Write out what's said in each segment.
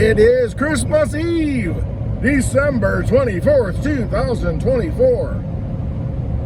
It is Christmas Eve, December 24th, 2024.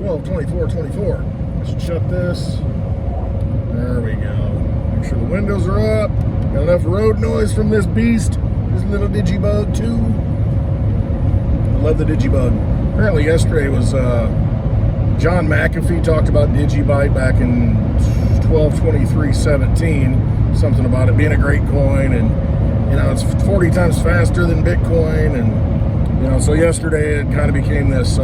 12/24/24. I should shut this. There we go. Make sure the windows are up. Got enough road noise from this beast. This little digibug too. I love the digibug. Apparently yesterday was John McAfee talked about Digibyte back in 12/23/17. Something about it being a great coin, and you know, it's 40 times faster than Bitcoin, and you know, so yesterday it kind of became this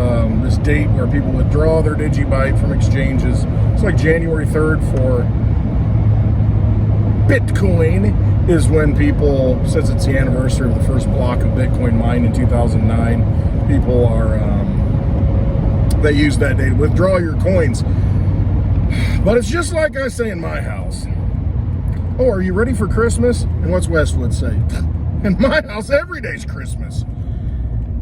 this date where people withdraw their Digibyte from exchanges. It's like January 3rd for Bitcoin is when people, since it's the anniversary of the first block of Bitcoin mined in 2009, people are they use that day to withdraw your coins. But it's just like I say in my house. Oh, are you ready for Christmas? And what's Westwood say? In my house, every day's Christmas.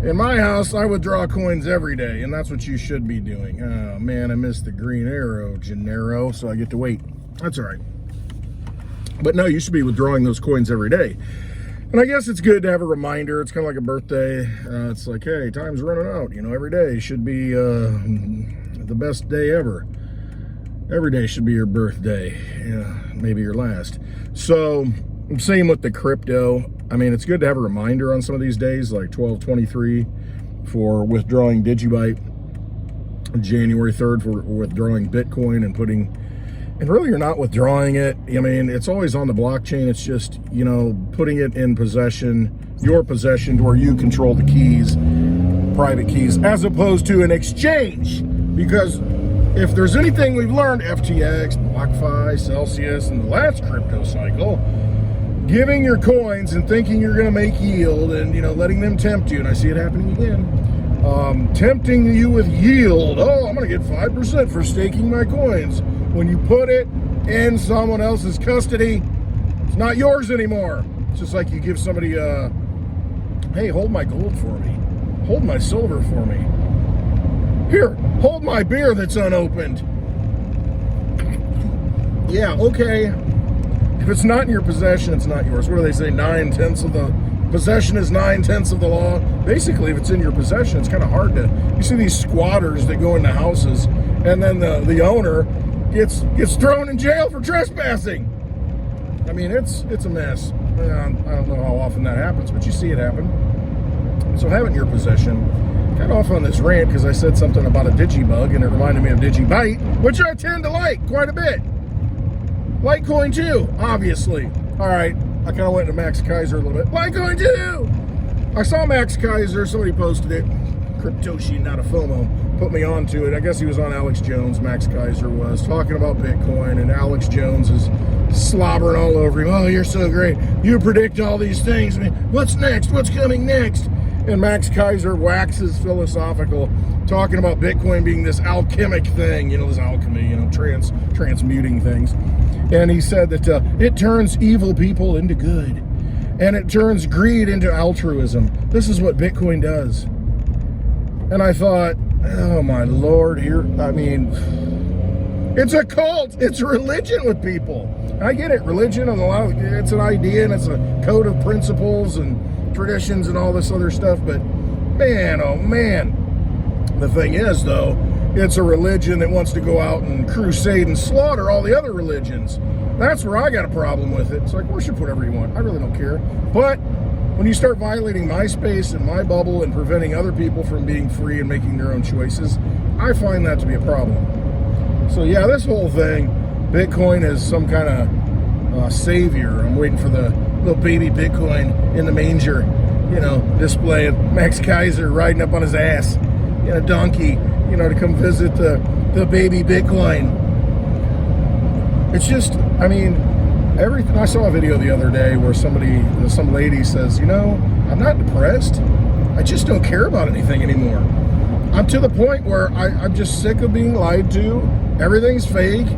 In my house, I withdraw coins every day, and that's what you should be doing. Oh, man, I missed the green arrow, Gennaro, so I get to wait. That's all right. But no, you should be withdrawing those coins every day. And I guess it's good to have a reminder. It's kind of like a birthday. It's like, hey, time's running out. You know, every day should be the best day ever. Every day should be your birthday, yeah, maybe your last. So, same with the crypto. I mean, it's good to have a reminder on some of these days, like 12/23 for withdrawing Digibyte, January 3rd for withdrawing Bitcoin and really you're not withdrawing it. I mean, it's always on the blockchain. It's just, you know, putting it in possession, your possession, to where you control the keys, private keys, as opposed to an exchange. Because if there's anything we've learned, FTX, BlockFi, Celsius, and the last crypto cycle, giving your coins and thinking you're going to make yield and, you know, letting them tempt you, and I see it happening again, tempting you with yield. Oh, I'm going to get 5% for staking my coins. When you put it in someone else's custody, it's not yours anymore. It's just like you give somebody, hey, hold my gold for me. Hold my silver for me. Here, hold my beer that's unopened. Yeah, okay. If it's not in your possession, it's not yours. What do they say? 9/10 of the possession is 9/10 of the law. Basically, if it's in your possession, it's kind of hard to. You see these squatters that go into houses, and then the owner gets thrown in jail for trespassing. I mean, it's a mess. I don't know how often that happens, but you see it happen. So have it in your possession. Got off on this rant because I said something about a digibug, and it reminded me of Digibyte, which I tend to like quite a bit. Litecoin too, obviously. All right, I kind of went to Max Kaiser a little bit. Litecoin too! I saw Max Kaiser, somebody posted it. Cryptoshi, not a FOMO, put me onto it. I guess he was on Alex Jones, Max Kaiser was, talking about Bitcoin, and Alex Jones is slobbering all over him. Oh, you're so great. You predict all these things. I mean, what's next? What's coming next? And Max Kaiser waxes philosophical, talking about Bitcoin being this alchemic thing, you know, this alchemy, you know, transmuting things. And he said that it turns evil people into good, and it turns greed into altruism. This is what Bitcoin does. And I thought, oh my Lord, here, I mean, it's a cult, it's a religion with people. I get it, religion, and it's an idea, and it's a code of principles and traditions and all this other stuff, but man, oh man, the thing is though, it's a religion that wants to go out and crusade and slaughter all the other religions. That's where I got a problem with it. It's like, worship whatever you want, I really don't care. But when you start violating my space and my bubble and preventing other people from being free and making their own choices, I find that to be a problem. So yeah, this whole thing, Bitcoin is some kind of savior. I'm waiting for the little baby Bitcoin in the manger, you know, display of Max Kaiser riding up on his ass in a donkey, you know, to come visit the baby Bitcoin. It's just, I mean, everything. I saw a video the other day where some lady says, you know, I'm not depressed. I just don't care about anything anymore. I'm to the point where I'm just sick of being lied to. Everything's fake.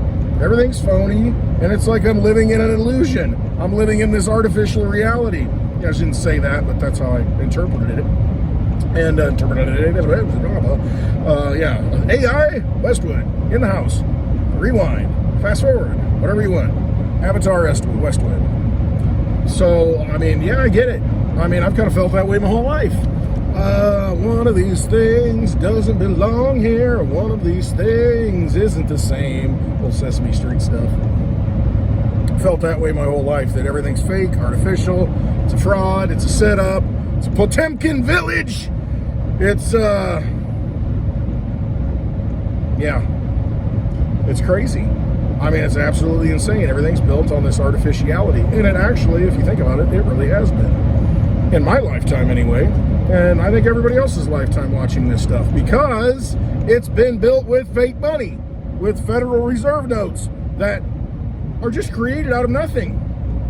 Everything's phony. And it's like I'm living in an illusion. I'm living in this artificial reality. Yeah, I shouldn't say that, but that's how I interpreted it. And yeah, AI, Westwood, in the house. Rewind, fast forward, whatever you want. Avatar Westwood. So, I mean, yeah, I get it. I mean, I've kind of felt that way my whole life. One of these things doesn't belong here. One of these things isn't the same. Old Sesame Street stuff. Felt that way my whole life, that everything's fake, artificial, it's a fraud, it's a setup, it's a Potemkin village. It's, yeah, it's crazy. I mean, it's absolutely insane. Everything's built on this artificiality. And it actually, if you think about it, it really has been. In my lifetime, anyway. And I think everybody else's lifetime watching this stuff, because it's been built with fake money, with Federal Reserve notes that are just created out of nothing.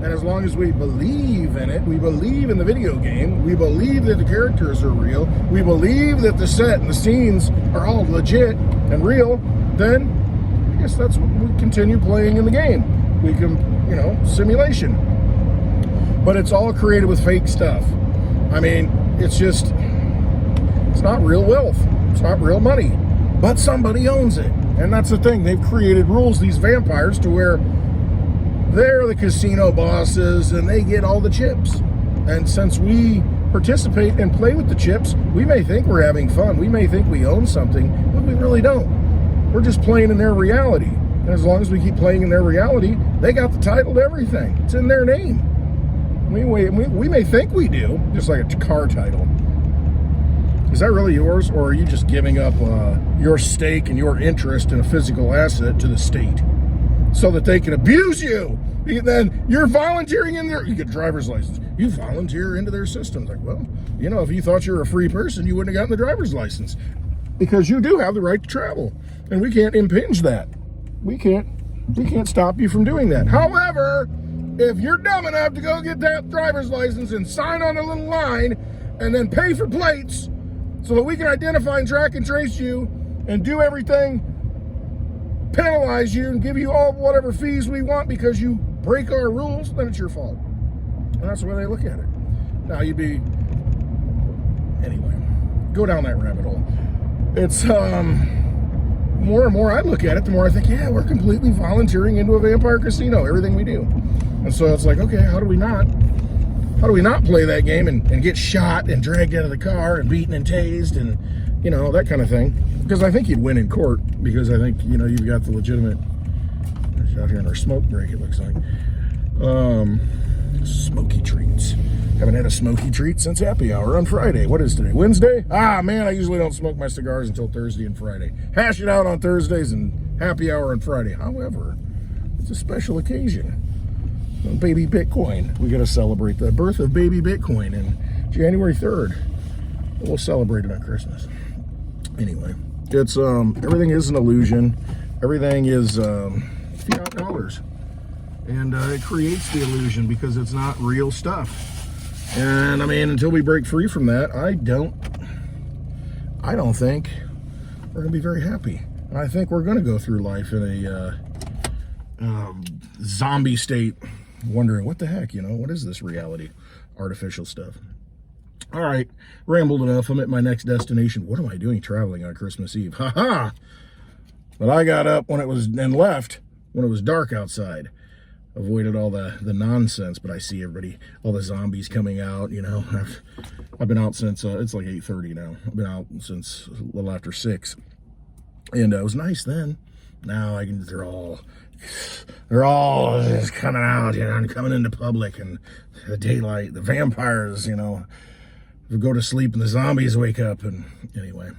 And as long as we believe in it, we believe in the video game, we believe that the characters are real, we believe that the set and the scenes are all legit and real, then I guess that's what we continue playing in the game. We can, you know, simulation. But it's all created with fake stuff. I mean, it's just, it's not real wealth. It's not real money. But somebody owns it. And that's the thing. They've created rules, these vampires, to where they're the casino bosses and they get all the chips. And since we participate and play with the chips, we may think we're having fun. We may think we own something, but we really don't. We're just playing in their reality. And as long as we keep playing in their reality, they got the title to everything. It's in their name. We may think we do, just like a car title. Is that really yours, or are you just giving up your stake and your interest in a physical asset to the state so that they can abuse you? Then you're volunteering in there. You get a driver's license. You volunteer into their system. Like, well, you know, if you thought you were a free person, you wouldn't have gotten the driver's license, because you do have the right to travel, and we can't impinge that. We can't stop you from doing that. However, if you're dumb enough to go get that driver's license and sign on a little line and then pay for plates so that we can identify and track and trace you and do everything, penalize you and give you all whatever fees we want because you break our rules, then it's your fault. And that's the way they look at it. Now anyway, go down that rabbit hole. It's, more and more I look at it, the more I think, yeah, we're completely volunteering into a vampire casino, everything we do. And so it's like, okay, how do we not play that game and get shot and dragged out of the car and beaten and tased and, you know, that kind of thing? Because I think you'd win in court, because I think, you know, you've got the legitimate, out here in our smoke break, it looks like. Smoky treats. Haven't had a smoky treat since happy hour on Friday. What is today? Wednesday? Ah, man, I usually don't smoke my cigars until Thursday and Friday. Hash it out on Thursdays and happy hour on Friday. However, it's a special occasion. Baby Bitcoin. We got to celebrate the birth of baby Bitcoin in January 3rd. We'll celebrate it on Christmas. Anyway, it's everything is an illusion. Everything is fiat dollars. And it creates the illusion because it's not real stuff. And I mean, until we break free from that, I don't think we're gonna be very happy. And I think we're gonna go through life in a zombie state, wondering what the heck, you know, what is this reality, artificial stuff. All right, rambled enough. I'm at my next destination. What am I doing traveling on Christmas Eve? Ha! But I got up when it was, and left when it was dark outside. Avoided all the nonsense, but I see everybody, all the zombies coming out, you know. I've been out since, it's like 8:30 now. I've been out since a little after 6. And it was nice then. Now they're all just coming out, you know, and coming into public, and the daylight, the vampires, you know, go to sleep and the zombies wake up. And anyway,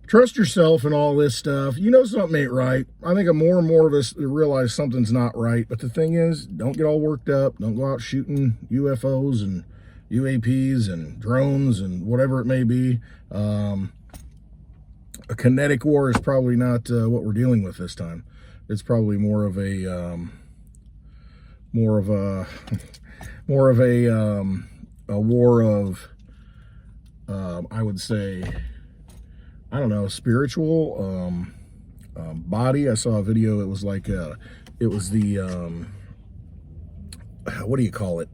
trust yourself and all this stuff. You know something ain't right. I think more and more of us realize something's not right. But the thing is, don't get all worked up. Don't go out shooting UFOs and UAPs and drones and whatever it may be. A kinetic war is probably not what we're dealing with this time. It's probably more of a war of I would say, I don't know, spiritual body. I saw a video. It was like it was the what do you call it?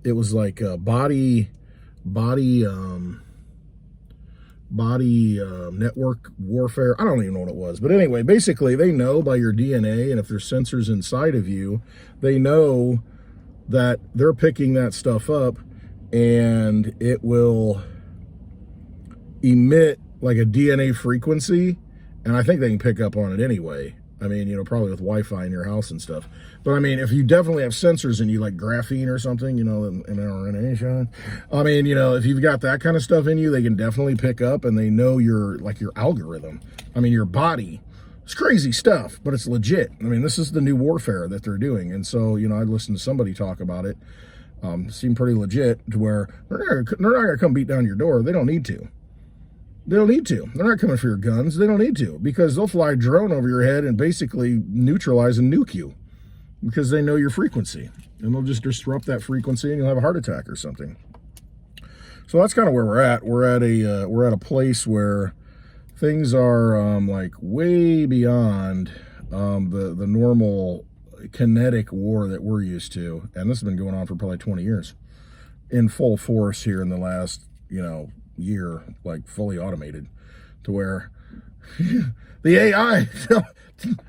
It was like body network warfare. I don't even know what it was, but anyway, basically they know by your DNA, and if there's sensors inside of you, they know that they're picking that stuff up, and it will emit like a DNA frequency, and I think they can pick up on it anyway. I mean, you know, probably with Wi-Fi in your house and stuff. But I mean, if you definitely have sensors in you, like graphene or something, you know, mRNA, I mean, you know, if you've got that kind of stuff in you, they can definitely pick up, and they know your algorithm. I mean, your body. It's crazy stuff, but it's legit. I mean, this is the new warfare that they're doing. And so, you know, I listened to somebody talk about it. Seemed pretty legit, to where they're not going to come beat down your door. They don't need to. They don't need to. They're not coming for your guns. They don't need to, because they'll fly a drone over your head and basically neutralize and nuke you, because they know your frequency, and they'll just disrupt that frequency, and you'll have a heart attack or something. So that's kind of where we're at. We're at a place where things are like way beyond the normal kinetic war that we're used to, and this has been going on for probably 20 years in full force here in the last, you know, year, like fully automated, to where the AI,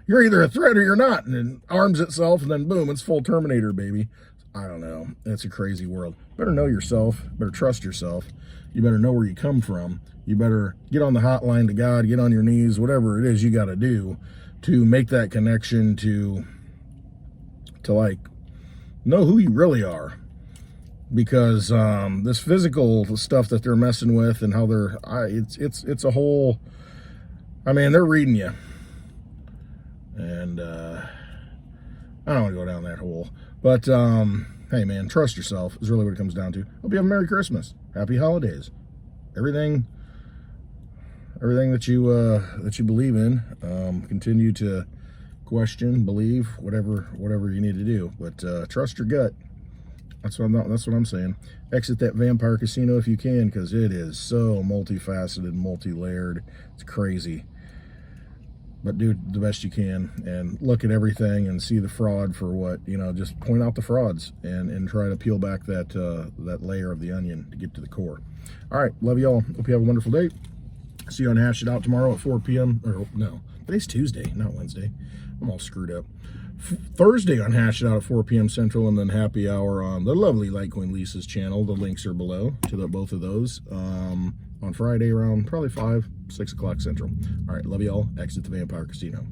you're either a threat or you're not, and it arms itself, and then boom, it's full Terminator, baby. I don't know. It's a crazy world. Better know yourself. Better trust yourself. You better know where you come from. You better get on the hotline to God, get on your knees, whatever it is you got to do to make that connection to like know who you really are. Because this physical stuff that they're messing with, and how they're, it's a whole, I mean, they're reading you. And I don't want to go down that hole. But hey man, trust yourself is really what it comes down to. Hope you have a Merry Christmas. Happy holidays. Everything that you believe in, continue to question, believe, whatever you need to do. But trust your gut. That's what I'm saying. Exit that vampire casino if you can, because it is so multifaceted, multi-layered. It's crazy. But do the best you can, and look at everything and see the fraud for what, you know, just point out the frauds, and try to peel back that layer of the onion to get to the core. All right, love you all. Hope you have a wonderful day. See you on Hash It Out tomorrow at 4 p.m. Or no, today's Tuesday, not Wednesday. I'm all screwed up. Thursday on Hash It Out at 4 p.m. Central, and then happy hour on the lovely Litecoin Lisa's channel. The links are below to both of those. On Friday around probably 5, 6 o'clock Central. All right, love you all. Exit the Vampire Casino.